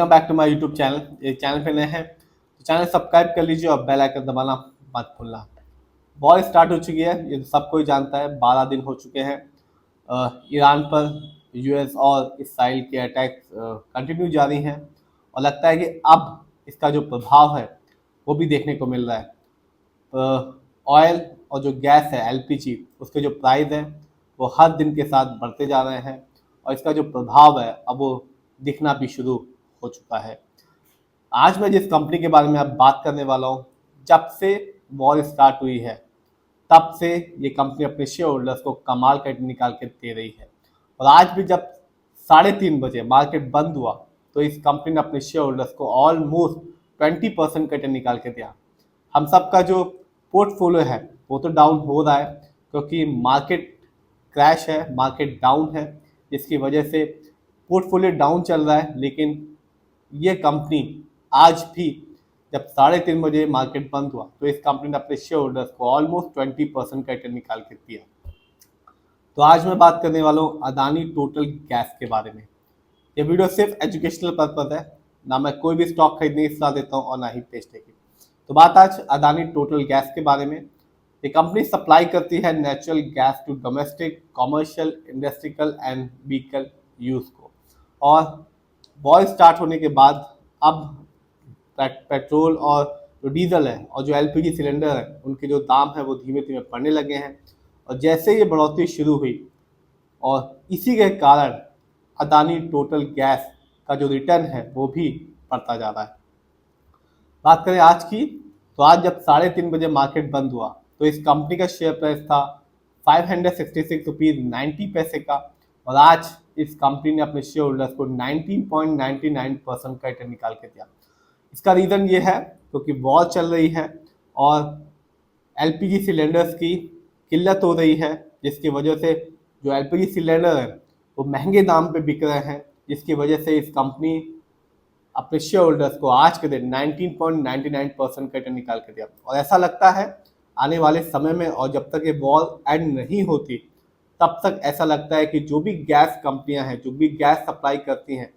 Welcome back to my YouTube channel. ये channel पे नए हैं तो चैनल सब्सक्राइब कर लीजिए और बेल आइकन दबाना मत भूलना। वॉर स्टार्ट हो चुकी है, ये तो सबको ही जानता है। 12 दिन हो चुके हैं। ईरान पर यूएस और इसराइल के अटैक कंटिन्यू जारी हैं और लगता है कि अब इसका जो प्रभाव है वो भी देखने को मिल रहा है। ऑयल और जो गैस है एलपीजी, उसके जो प्राइस है वो हर दिन के साथ बढ़ते जा रहे हैं और इसका जो प्रभाव है अब वो दिखना भी शुरू हो चुका है। आज मैं जिस कंपनी के बारे में अब बात करने वाला हूँ, जब से वॉर स्टार्ट हुई है तब से ये कंपनी अपने शेयर होल्डर्स को कमाल का निकाल के दे रही है। और आज भी जब 3:30 बजे मार्केट बंद हुआ तो इस कंपनी ने अपने शेयर होल्डर्स को ऑलमोस्ट 20% का रिटर्न निकाल के दिया। हम सबका जो पोर्टफोलियो है वो तो डाउन हो रहा है क्योंकि मार्केट क्रैश है, मार्केट डाउन है, जिसकी वजह से पोर्टफोलियो डाउन चल रहा है। लेकिन ये कंपनी आज भी जब 3:30 बजे मार्केट बंद हुआ तो इस कंपनी ने अपने शेयर होल्डर्स को ऑलमोस्ट 20% का रिटर्न निकाल के दिया। तो आज मैं बात करने वाला हूँ अदानी टोटल गैस के बारे में। ये वीडियो सिर्फ एजुकेशनल पर्पज है, ना मैं कोई भी स्टॉक खरीदने की सलाह देता हूँ और ना ही बेचने की। तो बात आज अदानी टोटल गैस के बारे में। ये कंपनी सप्लाई करती है natural gas to domestic, commercial, industrial and vehicle use को। और वॉर स्टार्ट होने के बाद अब पेट्रोल और जो डीजल है और जो एलपीजी सिलेंडर है उनके जो दाम है वो धीमे धीमे बढ़ने लगे हैं। और जैसे ये बढ़ोतरी शुरू हुई और इसी के कारण अदानी टोटल गैस का जो रिटर्न है वो भी बढ़ता जा रहा है। बात करें आज की, तो आज जब 3:30 बजे मार्केट बंद हुआ तो इस कंपनी का शेयर प्राइस था 566 रुपीज़ 90 पैसे का। और आज इस कंपनी ने अपने शेयर होल्डर्स को 19.99% का रिटर्न निकाल के दिया। इसका रीज़न ये है क्योंकि वॉर चल रही है और एलपीजी सिलेंडर्स की किल्लत हो रही है, जिसकी वजह से जो एलपीजी सिलेंडर है वो महंगे दाम पे बिक रहे हैं, जिसकी वजह से इस कंपनी अपने शेयर होल्डर्स को आज के दिन 19.99% का रिटर्न निकाल के दिया। और ऐसा लगता है आने वाले समय में और जब तक ये वॉर एंड नहीं होती तब तक ऐसा लगता है कि जो भी गैस कंपनियां हैं, जो भी गैस सप्लाई करती हैं,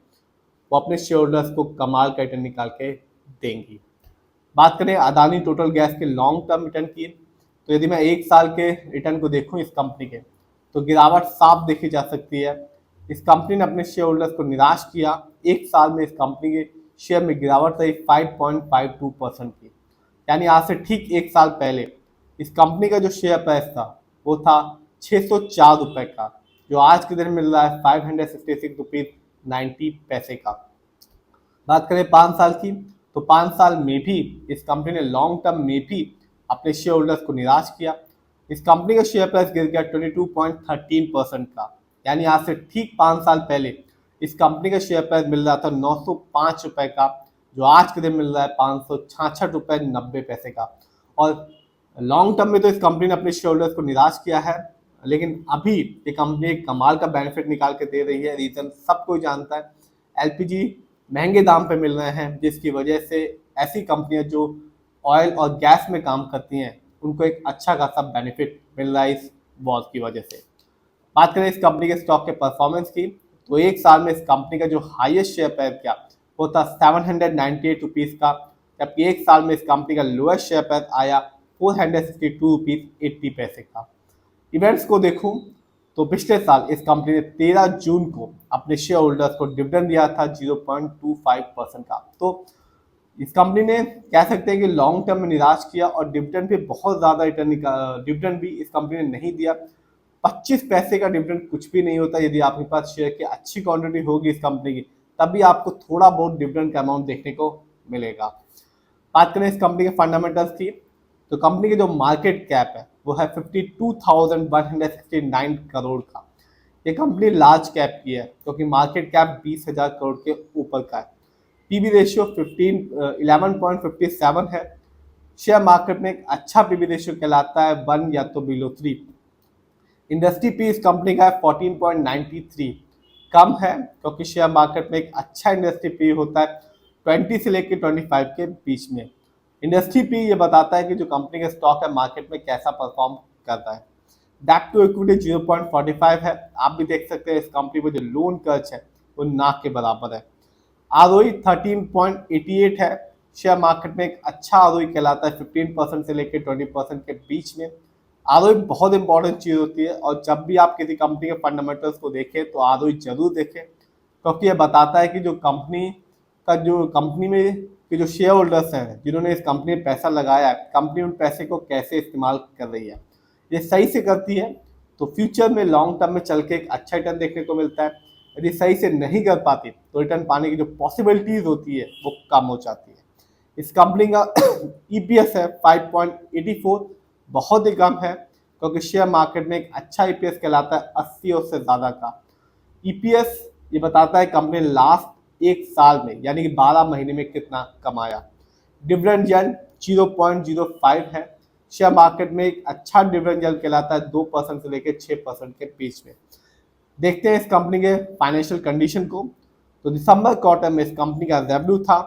वो अपने शेयर होल्डर्स को कमाल का रिटर्न निकाल के देंगी। बात करें अदानी टोटल गैस के लॉन्ग टर्म रिटर्न की, तो यदि मैं 1 साल के रिटर्न को देखूं इस कंपनी के, तो गिरावट साफ देखी जा सकती है। इस कंपनी ने अपने शेयर होल्डर्स को निराश किया। 1 साल में इस कंपनी के शेयर में गिरावट रही 5.52% की। यानी आज से ठीक 1 साल पहले इस कंपनी का जो शेयर प्राइस था वो था 604 रुपये का, जो आज के दिन मिल रहा है 566 रुपीज़ 90 पैसे का। बात करें 5 साल की, तो 5 साल में भी इस कंपनी ने लॉन्ग टर्म में भी अपने शेयर होल्डर्स को निराश किया। इस कंपनी का शेयर प्राइस गिर गया 22.13% का। यानी आज से ठीक 5 साल पहले इस कंपनी का शेयर प्राइस मिल रहा था 905 रुपये का, जो आज के दिन मिल रहा है 566 रुपये 90 पैसे का। और लॉन्ग टर्म में तो इस कंपनी ने अपने शेयर होल्डर्स को निराश किया है, लेकिन अभी ये कंपनी एक कमाल का बेनिफिट निकाल के दे रही है। रीजन सबको जानता है, एलपीजी महंगे दाम पे मिल रहे हैं, जिसकी वजह से ऐसी कंपनियां जो ऑयल और गैस में काम करती हैं उनको एक अच्छा खासा बेनिफिट मिल रहा है इस वॉर की वजह से। बात करें इस कंपनी के स्टॉक के परफॉर्मेंस की, तो 1 साल में इस कंपनी का जो हाईएस्ट शेयर प्राइस गया वो था 798 रुपीज़ का, जबकि 1 साल में इस कंपनी का लोएस्ट शेयर प्राइस आया 462 रुपीज़ 80 पैसे का। इवेंट्स को देखूं तो पिछले साल इस कंपनी ने 13 जून को अपने शेयर होल्डर्स को डिविडेंड दिया था 0.25% का। तो इस कंपनी ने कह सकते हैं कि लॉन्ग टर्म में निराश किया और डिविडेंड भी बहुत ज़्यादा रिटर्न डिविडेंड भी इस कंपनी ने नहीं दिया। 25 पैसे का डिविडेंड कुछ भी नहीं होता। यदि आपके पास शेयर की अच्छी क्वांटिटी होगी इस कंपनी की, तभी आपको थोड़ा बहुत डिविडेंड का अमाउंट देखने को मिलेगा। बात करें इस कंपनी के फंडामेंटल्स की, तो कंपनी की जो मार्केट कैप है वो है 52,169 करोड़ का। ये कंपनी लार्ज कैप की है क्योंकि मार्केट कैप 20,000 करोड़ के ऊपर का है। पीबी रेशियो 11.57 है। शेयर मार्केट में एक अच्छा पीबी रेशियो कहलाता है 1 या तो बिलो 3। इंडस्ट्री पी इस कंपनी का है 14.93, कम है क्योंकि शेयर मार्केट में एक अच्छा इंडस्ट्री पी होता है 20 से लेकर 25 के बीच में। इंडस्ट्री पी ये बताता है कि जो कंपनी का स्टॉक है मार्केट में कैसा परफॉर्म करता है। डेट टू इक्विटी 0.45 है। आप भी देख सकते हैं इस कंपनी में जो लोन कर्ज है वो ना के बराबर है। आरओई 13.88 है। शेयर मार्केट में एक अच्छा आरओई कहलाता है 15% से लेकर 20% के बीच में। आरओई बहुत इंपॉर्टेंट चीज होती है, और जब भी आप किसी कंपनी के फंडामेंटल्स को देखें तो आरओई जरूर देखें, क्योंकि यह बताता है कि जो कंपनी में के जो शेयर होल्डर्स हैं, जिन्होंने इस कंपनी में पैसा लगाया है, कंपनी उन पैसे को कैसे इस्तेमाल कर रही है। ये सही से करती है तो फ्यूचर में लॉन्ग टर्म में चल के एक अच्छा रिटर्न देखने को मिलता है। यदि सही से नहीं कर पाती तो रिटर्न पाने की जो पॉसिबिलिटीज होती है वो कम हो जाती है। इस कंपनी का ईपीएस है 5.84, बहुत ही कम है, क्योंकि शेयर मार्केट में एक अच्छा ईपीएस कहलाता है 80 और से ज्यादा का ईपीएस। ये बताता है कंपनी लास्ट एक साल में यानी कि 12 महीने में कितना कमाया। डिविडेंड यील्ड 0.05 है। शेयर मार्केट में एक अच्छा डिविडेंड यील्ड कहलाता है 2% से लेकर 6% के बीच में। देखते हैं इस कंपनी के फाइनेंशियल कंडीशन को। तो दिसंबर क्वार्टर में इस कंपनी का रेवेन्यू था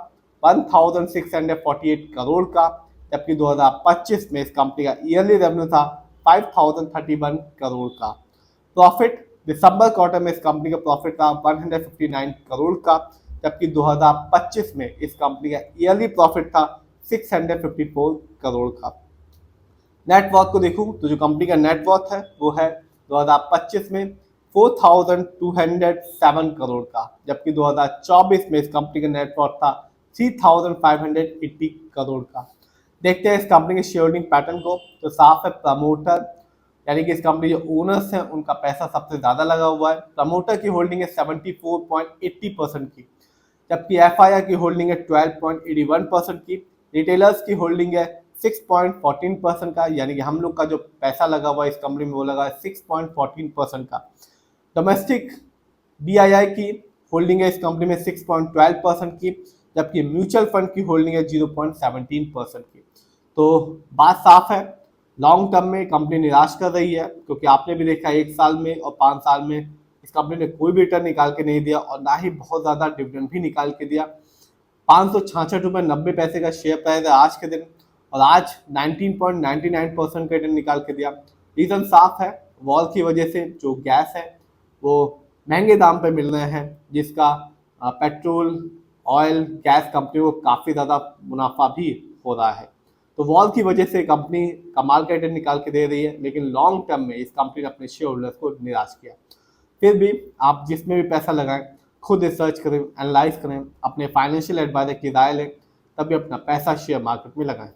1648 करोड़ का, जबकि 2025 में इस कंपनी का ईयरली रेवेन्यू था 5031 करोड़ का। प्रॉफिट दिसंबर क्वार्टर में इस कंपनी का प्रॉफिट था 159 करोड़ का, जबकि 2025 में इस कंपनी का ईयरली प्रॉफिट था 654 करोड़ का। नेटवर्थ को देखूं तो जो कंपनी का नेटवर्थ है वो है 2025 में 4207 करोड़ का, जबकि 2024 में इस कंपनी का नेटवर्थ था 3580 करोड़ का। देखते हैं इस कंपनी के शेयर होल्डिंग पैटर्न को। तो साफ है, प्रमोटर यानी कि इस कंपनी जो ओनर्स हैं उनका पैसा सबसे ज्यादा लगा हुआ है। प्रमोटर की होल्डिंग है 74.80% की, जबकि एफआईआई की होल्डिंग है 12.81% की। रिटेलर्स की होल्डिंग है 6.14% का, यानी कि हम लोग का जो पैसा लगा हुआ है इस कंपनी में वो लगा है 6.14% का। डोमेस्टिक डीआईआई की होल्डिंग है इस कंपनी में 6.12% की, जबकि म्यूचुअल फंड की होल्डिंग है 0.17% की। तो बात साफ है, लॉन्ग टर्म में कंपनी निराश कर रही है, क्योंकि आपने भी देखा 1 साल में और 5 साल में इस कंपनी ने कोई भी रिटर्न निकाल के नहीं दिया, और ना ही बहुत ज्यादा डिविडेंड भी निकाल के दिया। 566.90 का शेयर प्राइस है आज के दिन, और आज 19.99% का रिटर्न निकाल के दिया। रीजन साफ है, वॉर की वजह से जो गैस है वो महंगे दाम पे मिल रहे हैं, जिसका पेट्रोल ऑयल गैस कंपनी को काफ़ी ज़्यादा मुनाफा भी हो रहा है। तो वॉर की वजह से कंपनी कमाल का रिटर्न निकाल के दे रही है, लेकिन लॉन्ग टर्म में इस कंपनी ने अपने शेयर होल्डर्स को निराश किया। फिर भी आप जिसमें भी पैसा लगाएं, खुद रिसर्च करें, एनालाइज करें, अपने फाइनेंशियल एडवाइजर की राय लें, तभी अपना पैसा शेयर मार्केट में लगाएं।